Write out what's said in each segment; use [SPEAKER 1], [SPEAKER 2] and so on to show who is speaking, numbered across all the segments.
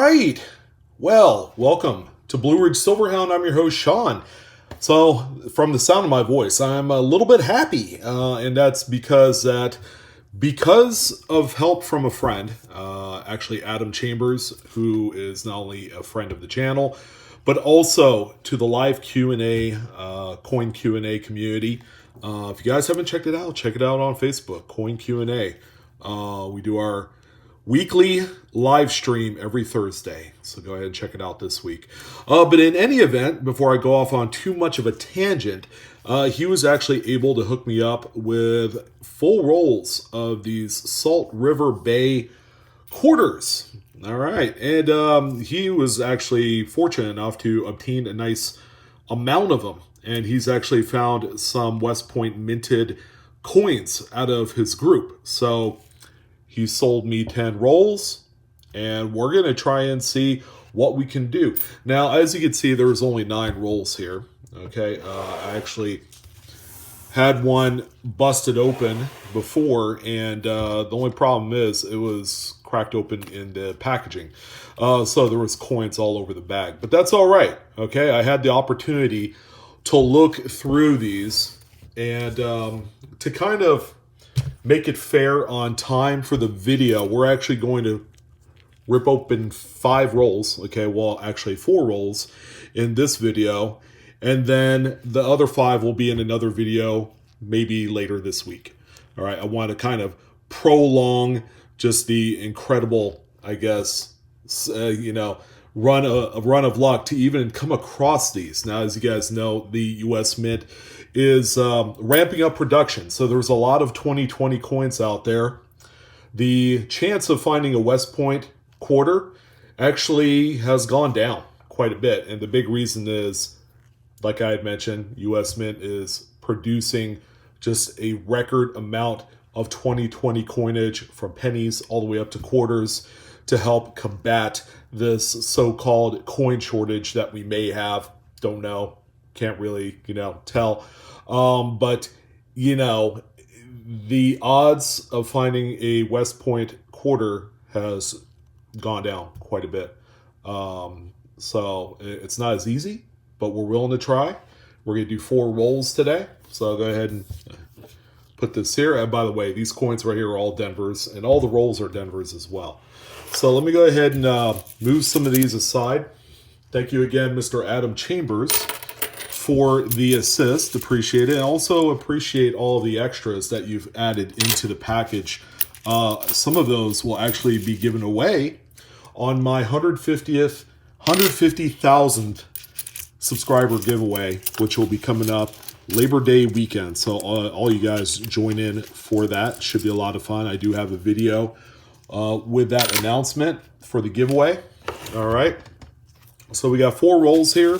[SPEAKER 1] right. Well, welcome to Blue Ridge Silverhound. I'm your host, Sean. So, from the sound of my voice, I'm a little bit happy, and that's because of help from a friend, actually Adam Chambers, who is not only a friend of the channel, but also to the live Q&A, coin Q&A community. If you guys haven't checked it out, check it out on Facebook, coin Q&A. We do our weekly live stream every Thursday, so go ahead and check it out this week. But in any event, before I go off on too much of a tangent, he was actually able to hook me up with full rolls of these Salt River Bay quarters. All right, and he was actually fortunate enough to obtain a nice amount of them, and he's actually found some West Point minted coins out of his group. So he sold me 10 rolls, and we're going to try and see what we can do. Now, as you can see, there's only 9 rolls here. Okay, I actually had one busted open before, and the only problem is it was cracked open in the packaging. So there was coins all over the bag, but that's all right. Okay, I had the opportunity to look through these and to kind of make it fair on time for the video. We're actually going to rip open 5 rolls. Okay, well, actually 4 rolls in this video. And then the other 5 will be in another video maybe later this week. All right, I want to kind of prolong just the incredible, I guess, run of luck to even come across these. Now, as you guys know, the U.S. Mint is ramping up production. So there's a lot of 2020 coins out there. The chance of finding a West Point quarter actually has gone down quite a bit. And the big reason is, like I had mentioned, U.S. Mint is producing just a record amount of 2020 coinage from pennies all the way up to quarters to help combat this so-called coin shortage that we may have. Don't know. Can't really, tell. But, the odds of finding a West Point quarter has gone down quite a bit. So it's not as easy, but we're willing to try. We're going to do 4 rolls today. So I'll go ahead and put this here. And by the way, these coins right here are all Denvers, and all the rolls are Denvers as well. So let me go ahead and move some of these aside. Thank you again, Mr. Adam Chambers, for the assist. Appreciate it. I also appreciate all the extras that you've added into the package. Some of those will actually be given away on my 150,000th subscriber giveaway, which will be coming up Labor Day weekend. So all you guys join in for that. Should be a lot of fun. I do have a video with that announcement for the giveaway. All right. So we got 4 rolls here.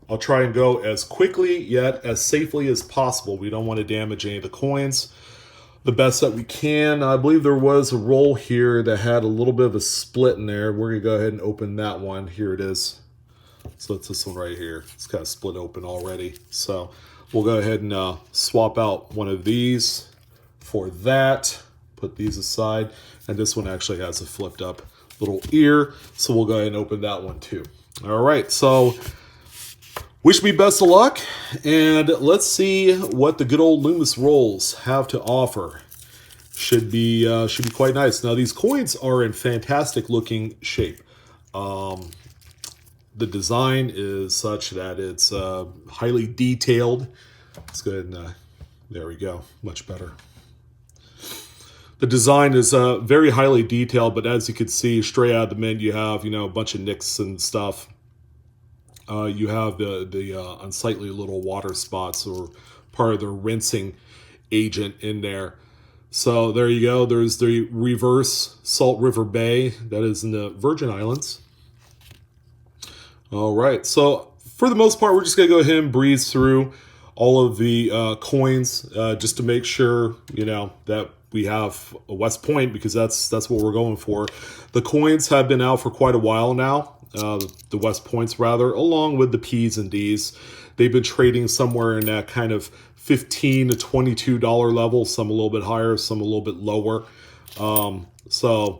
[SPEAKER 1] I'll try and go as quickly yet as safely as possible. We don't want to damage any of the coins. The best that we can. I believe there was a roll here that had a little bit of a split in there. We're going to go ahead and open that one. Here it is. So it's this one right here. It's kind of split open already. So we'll go ahead and swap out one of these for that. Put these aside. And this one actually has a flipped up little ear. So we'll go ahead and open that one too. All right. So wish me best of luck. And let's see what the good old Loomis rolls have to offer. Should be quite nice. Now, these coins are in fantastic looking shape. The design is such that it's highly detailed. Let's go ahead and, there we go, much better. The design is very highly detailed, but as you can see, straight out of the mint, you have, a bunch of nicks and stuff. You have the unsightly little water spots or part of the rinsing agent in there. So there you go. There's the reverse Salt River Bay that is in the Virgin Islands. All right, so for the most part, we're just going to go ahead and breeze through all of the coins just to make sure, that we have a West Point, because that's what we're going for. The coins have been out for quite a while now, the West Points rather, along with the P's and D's. They've been trading somewhere in that kind of $15 to $22 level, some a little bit higher, some a little bit lower. So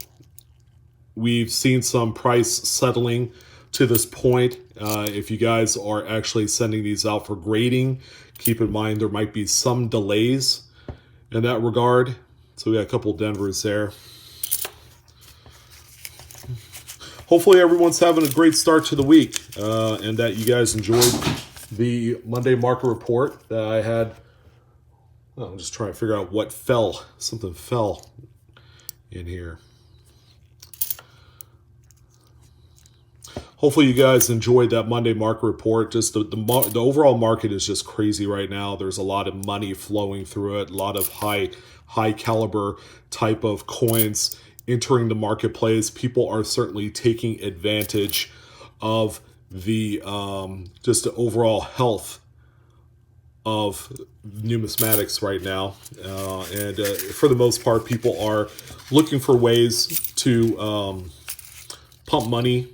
[SPEAKER 1] we've seen some price settling to this point. If you guys are actually sending these out for grading, keep in mind there might be some delays in that regard. So we got a couple Denvers there. Hopefully everyone's having a great start to the week, and that you guys enjoyed the Monday market report that I had. Well, I'm just trying to figure out what fell. Something fell in here. Hopefully you guys enjoyed that Monday market report. Just the overall market is just crazy right now. There's a lot of money flowing through it, a lot of high caliber type of coins entering the marketplace. People are certainly taking advantage of the just the overall health of numismatics right now, and for the most part, people are looking for ways to pump money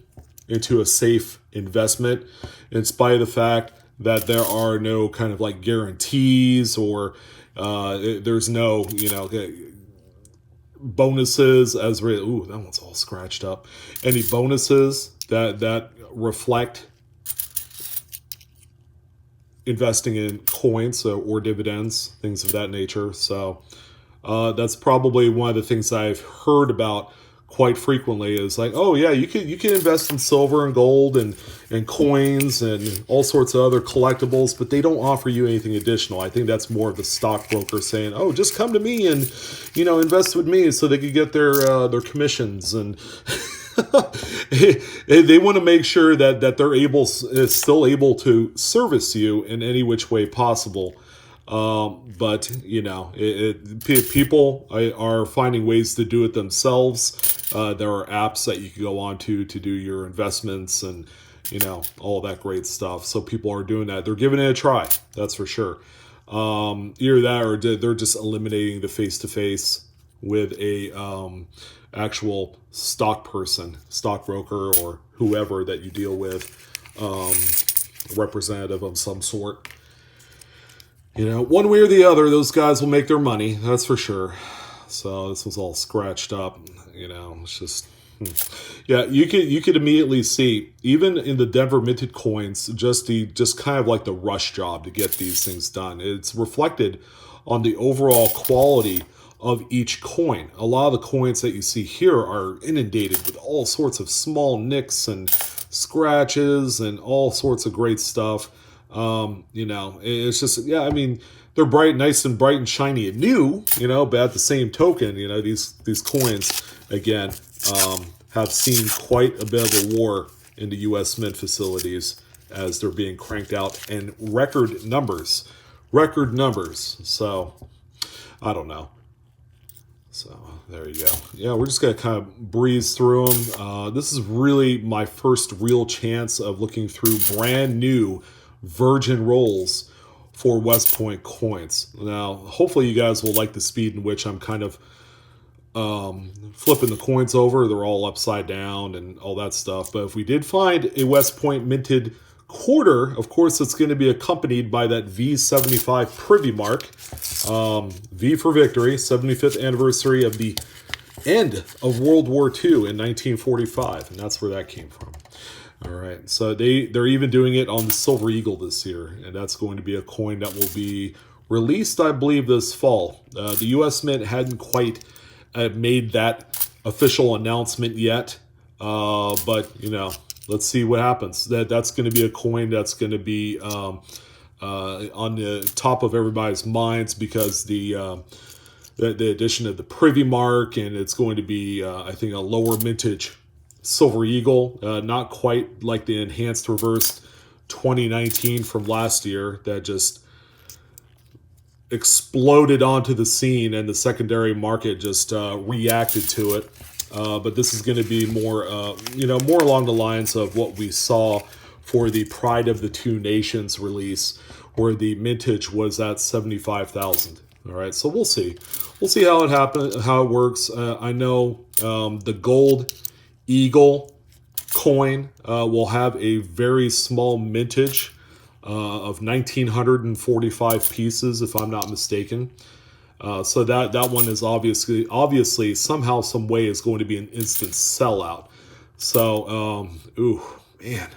[SPEAKER 1] into a safe investment, in spite of the fact that there are no kind of like guarantees, or there's no, bonuses as ooh, that one's all scratched up. Any bonuses that reflect investing in coins or dividends, things of that nature. So that's probably one of the things I've heard about quite frequently is like, oh yeah, you can invest in silver and gold and coins and all sorts of other collectibles, but they don't offer you anything additional. I think that's more of the stockbroker saying, oh, just come to me and invest with me so they could get their commissions, and they want to make sure that they're still able to service you in any which way possible. But people are finding ways to do it themselves. There are apps that you can go on to do your investments and all that great stuff. So people are doing that. They're giving it a try. That's for sure. Either that, or they're just eliminating the face-to-face with a actual stockbroker, or whoever that you deal with, representative of some sort. One way or the other, those guys will make their money. That's for sure. So this was all scratched up. It's just, yeah. You could immediately see, even in the Denver minted coins, just kind of like the rush job to get these things done. It's reflected on the overall quality of each coin. A lot of the coins that you see here are inundated with all sorts of small nicks and scratches and all sorts of great stuff. It's just, yeah, I mean, they're nice and bright and shiny and new, but at the same token, these coins, again, have seen quite a bit of a war in the U.S. Mint facilities as they're being cranked out in record numbers. So, I don't know. So there you go. Yeah, we're just going to kind of breeze through them. This is really my first real chance of looking through brand new virgin rolls for West Point coins. Now, hopefully you guys will like the speed in which I'm kind of flipping the coins over. They're all upside down and all that stuff. But if we did find a West Point minted quarter, of course, it's going to be accompanied by that V75 Privy mark. V for victory, 75th anniversary of the end of World War II in 1945. And that's where that came from. All right, so they're even doing it on the Silver Eagle this year, and that's going to be a coin that will be released, I believe, this fall. The U.S. Mint hadn't quite made that official announcement yet, but let's see what happens. That's going to be a coin that's going to be on the top of everybody's minds because the addition of the Privy mark, and it's going to be, I think, a lower mintage Silver Eagle, not quite like the enhanced reversed 2019 from last year that just exploded onto the scene and the secondary market just reacted to it. But this is going to be more, more along the lines of what we saw for the Pride of the Two Nations release, where the mintage was at 75,000. All right, so we'll see. We'll see how it happens, how it works. I know the Gold Eagle coin will have a very small mintage of 1,945 pieces, if I'm not mistaken. So that one is obviously somehow, some way is going to be an instant sellout. So, ooh, man,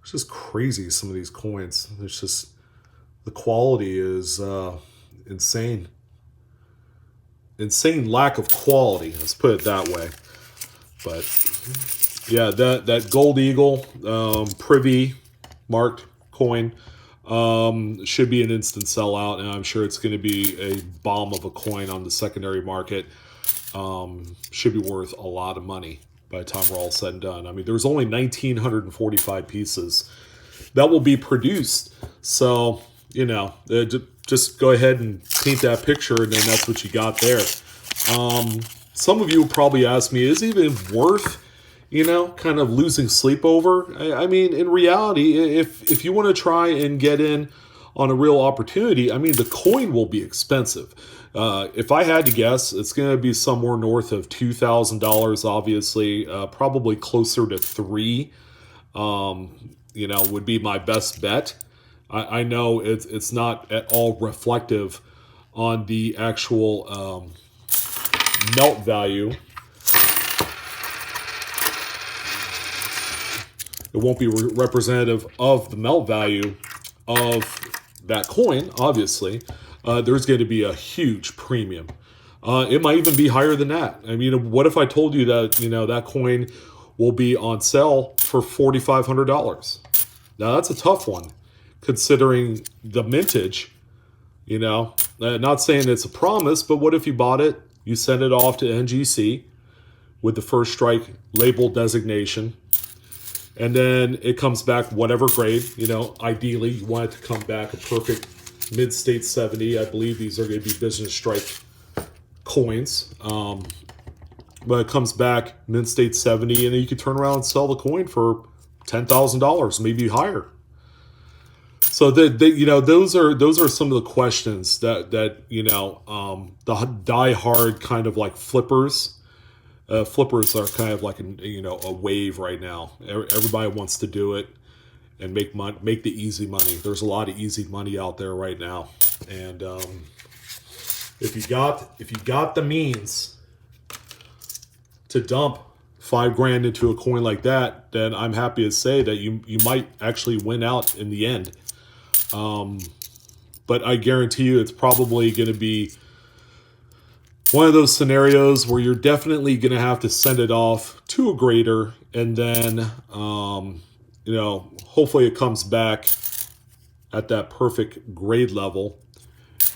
[SPEAKER 1] it's just crazy. Some of these coins, it's just, the quality is insane. Insane lack of quality. Let's put it that way. But yeah, that Gold Eagle Privy marked coin should be an instant sellout, and I'm sure it's going to be a bomb of a coin on the secondary market. Should be worth a lot of money by the time we're all said and done. I mean, there's only 1,945 pieces that will be produced. So, just go ahead and paint that picture, and then that's what you got there. Some of you probably asked me, is it even worth, kind of losing sleep over? I mean, in reality, if you want to try and get in on a real opportunity, I mean, the coin will be expensive. If I had to guess, it's going to be somewhere north of $2,000, obviously, probably closer to $3,000, would be my best bet. I know it's not at all reflective on the actual melt value. It won't be representative of the melt value of that coin, obviously. There's going to be a huge premium. It might even be higher than that. I mean, what if I told you that, that coin will be on sale for $4,500? Now, that's a tough one, considering the mintage. Not saying it's a promise, but what if you bought it, you send it off to NGC with the first strike label designation, and then it comes back whatever grade. Ideally, you want it to come back a perfect mid-state 70. I believe these are going to be business strike coins. But it comes back mid-state 70, and then you can turn around and sell the coin for $10,000, maybe higher. So those are some of the questions that the die-hard kind of like flippers. Flippers are kind of like a wave right now. Everybody wants to do it and make the easy money. There's a lot of easy money out there right now, and if you got the means to dump $5,000 into a coin like that, then I'm happy to say that you might actually win out in the end. But I guarantee you it's probably going to be one of those scenarios where you're definitely going to have to send it off to a grader, and then, hopefully it comes back at that perfect grade level,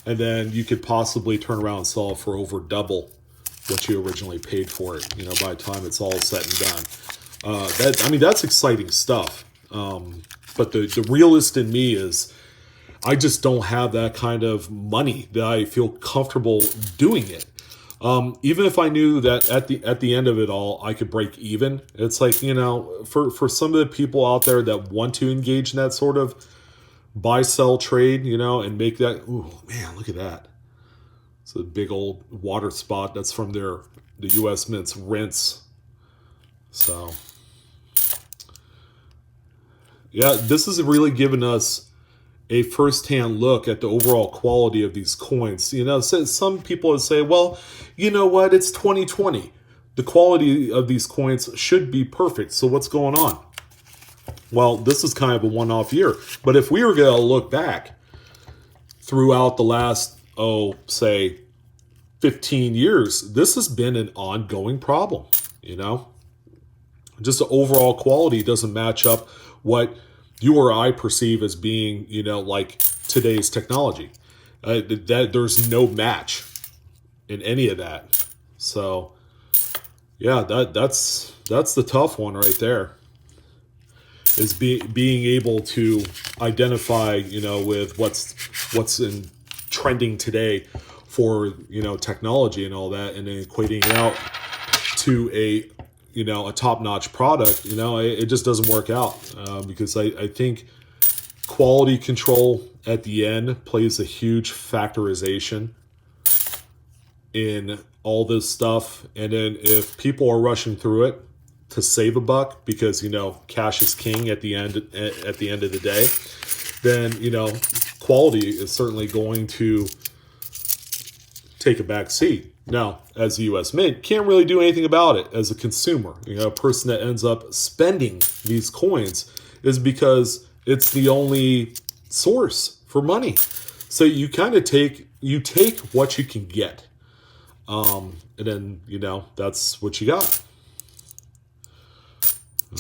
[SPEAKER 1] and then you could possibly turn around and sell it for over double what you originally paid for it, by the time it's all said and done. That's exciting stuff. But the realist in me is, I just don't have that kind of money that I feel comfortable doing it. Even if I knew that at the end of it all, I could break even, it's like, for some of the people out there that want to engage in that sort of buy-sell trade, and make that, ooh, man, look at that. It's a big old water spot. That's from the U.S. Mint's rinse. So, yeah, this has really given us a first-hand look at the overall quality of these coins. Some people would say, well, you know what? It's 2020. The quality of these coins should be perfect. So what's going on? Well, this is kind of a one-off year. But if we were going to look back throughout the last, say, 15 years, this has been an ongoing problem, Just the overall quality doesn't match up what you or I perceive as being, like today's technology. That there's no match in any of that. So, yeah, that's the tough one right there. Is being able to identify, with what's in trending today for technology and all that, and then equating it out to a top-notch product. It just doesn't work out, because I think quality control at the end plays a huge factorization in all this stuff. And then if people are rushing through it to save a buck, because cash is king at the end of the day, then quality is certainly going to take a back seat. Now, as the U.S. Mint, can't really do anything about it as a consumer. A person that ends up spending these coins is because it's the only source for money. So you kind of take what you can get. And then, that's what you got.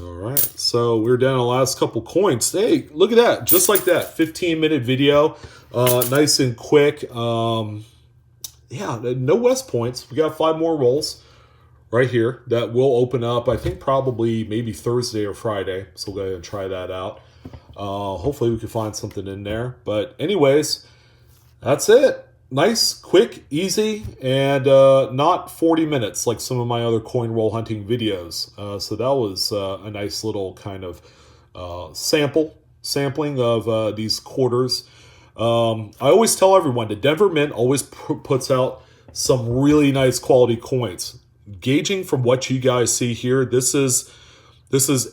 [SPEAKER 1] All right, so we're down to the last couple coins. Hey, look at that. Just like that, 15-minute video. Nice and quick. Yeah, no West points. We got 5 more rolls right here that will open up, I think probably maybe Thursday or Friday. So we'll go ahead and try that out. Hopefully we can find something in there. But anyways, that's it. Nice, quick, easy, and not 40 minutes like some of my other coin roll hunting videos. So that was a nice little kind of sampling of these quarters. I always tell everyone the Denver Mint always puts out some really nice quality coins. Gauging from what you guys see here, this is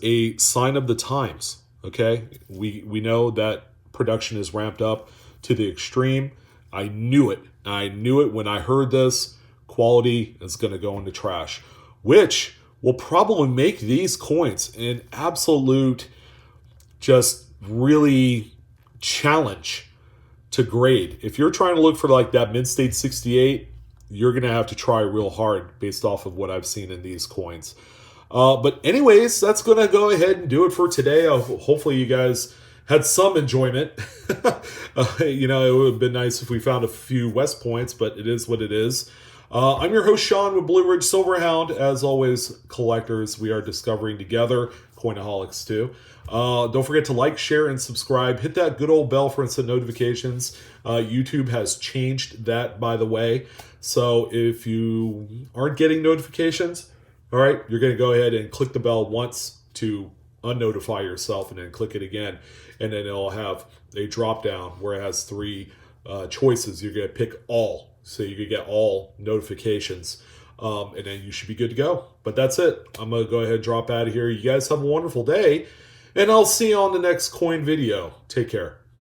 [SPEAKER 1] a sign of the times. Okay, we know that production is ramped up to the extreme. I knew it. I knew it when I heard this. Quality is going to go into trash, which will probably make these coins an absolute, just really challenge to grade. If you're trying to look for like that Mint State 68, you're going to have to try real hard based off of what I've seen in these coins. But anyways, that's going to go ahead and do it for today. Hopefully you guys had some enjoyment. It would have been nice if we found a few West points, but it is what it is. I'm your host, Sean, with Blue Ridge Silverhound. As always, collectors, we are discovering together. Coinaholics, too. Don't forget to like, share, and subscribe. Hit that good old bell for instant notifications. YouTube has changed that, by the way. So if you aren't getting notifications, all right, you're going to go ahead and click the bell once to unnotify yourself, and then click it again, and then it'll have a drop down where it has 3 choices. You're going to pick all, so you can get all notifications, and then you should be good to go. But that's it. I'm going to go ahead and drop out of here. You guys have a wonderful day, and I'll see you on the next coin video. Take care.